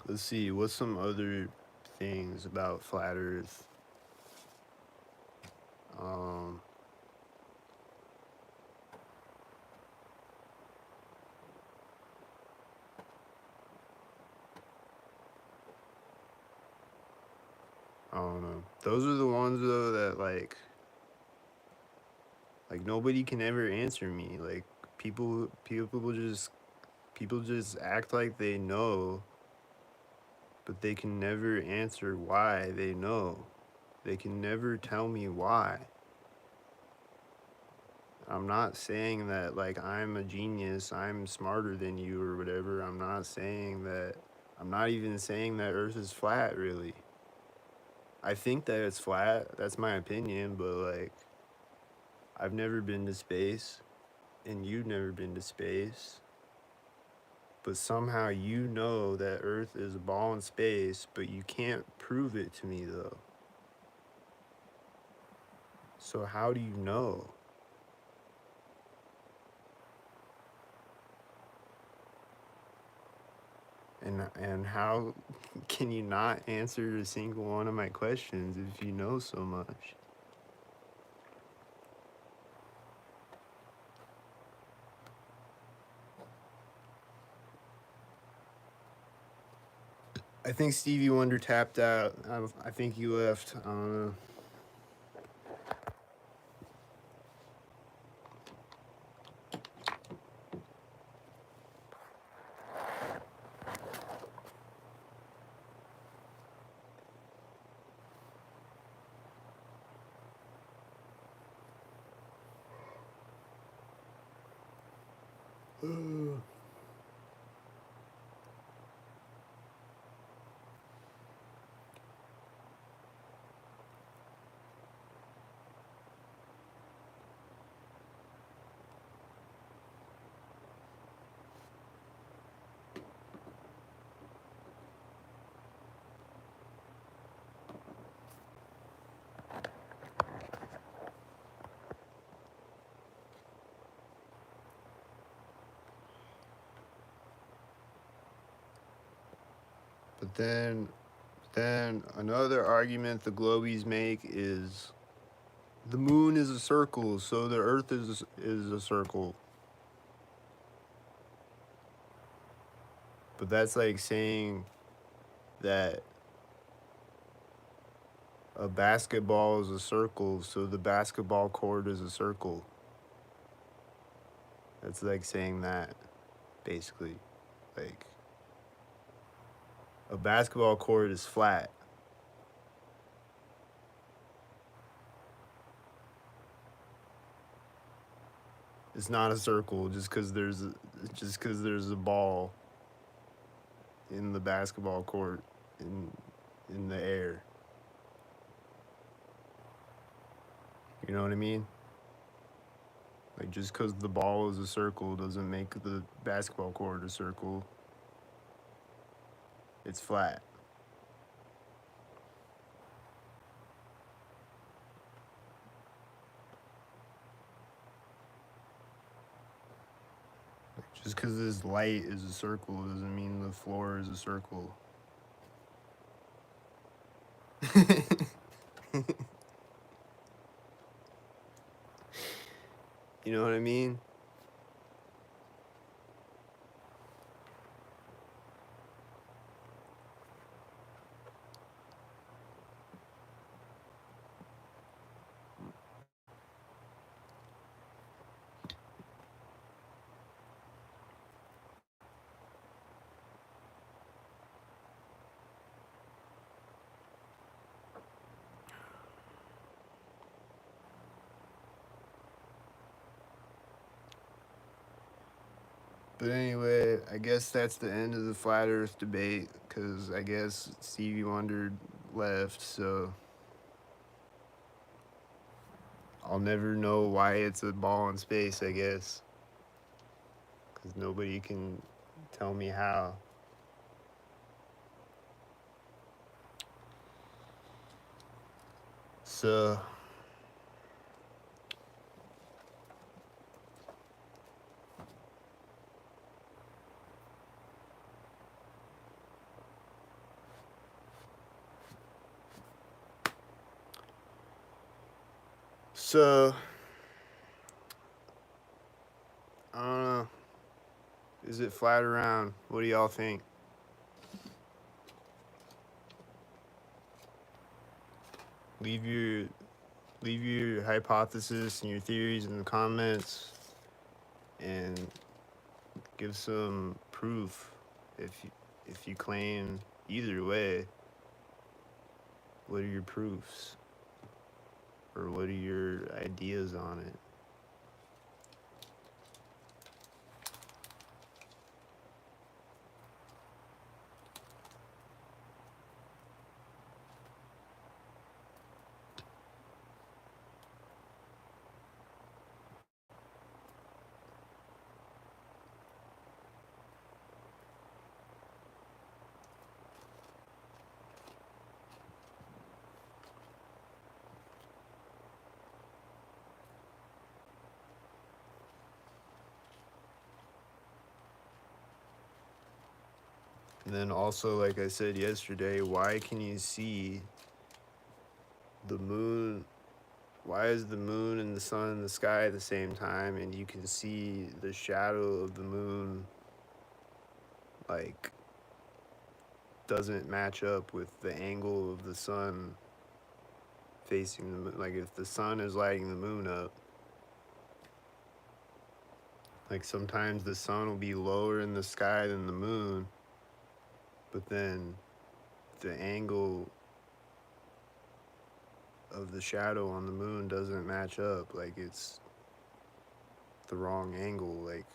Let's see, what's some other things about flat Earth? Um, I don't know. Those are the ones though that like nobody can ever answer me. Like people just act like they know, but they can never answer why they know. They can never tell me why. I'm not saying that like I'm a genius, I'm smarter than you or whatever. I'm not saying that. I'm not even saying that Earth is flat, really. I think that it's flat. That's my opinion, but like I've never been to space and you've never been to space. But somehow you know that Earth is a ball in space, but you can't prove it to me though. So how do you know? And how can you not answer a single one of my questions if you know so much? I think Stevie Wonder tapped out. I think he left. I don't know. But then another argument the globies make is the moon is a circle, so the earth is a circle. But that's like saying that a basketball is a circle, so the basketball court is a circle. That's like saying that, basically. Like, a basketball court is flat. It's not a circle just because there's a ball in the basketball court in the air. You know what I mean? Like, just because the ball is a circle doesn't make the basketball court a circle. It's flat. Just because this light is a circle doesn't mean the floor is a circle. You know what I mean? But anyway, I guess that's the end of the flat Earth debate, because I guess Stevie Wonder left, so I'll never know why it's a ball in space, I guess, because nobody can tell me how. So So, I don't know. Is it flat or round? What do y'all think? Leave your leave your hypothesis and your theories in the comments, and give some proof if you claim either way. What are your proofs? Or what are your ideas on it? And then also, like I said yesterday, why can you see the moon? Why is the moon and the sun in the sky at the same time, and you can see the shadow of the moon, like, doesn't match up with the angle of the sun facing the moon? Like, if the sun is lighting the moon up, like, sometimes the sun will be lower in the sky than the moon, but then the angle of the shadow on the moon doesn't match up. Like, it's the wrong angle. Like,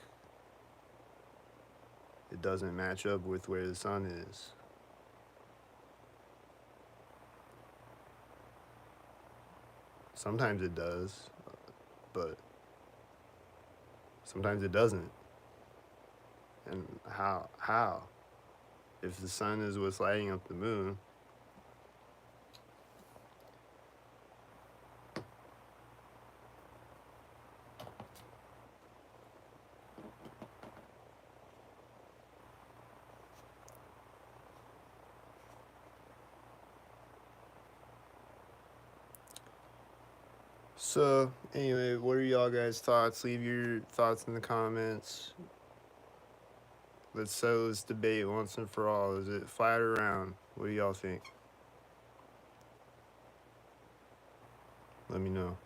it doesn't match up with where the sun is. Sometimes it does, but sometimes it doesn't. And how? If the sun is what's lighting up the moon, So anyway, what are y'all guys' thoughts? Leave your thoughts in the comments. Let's settle this debate once and for all. Is it flat or round? What do y'all think? Let me know.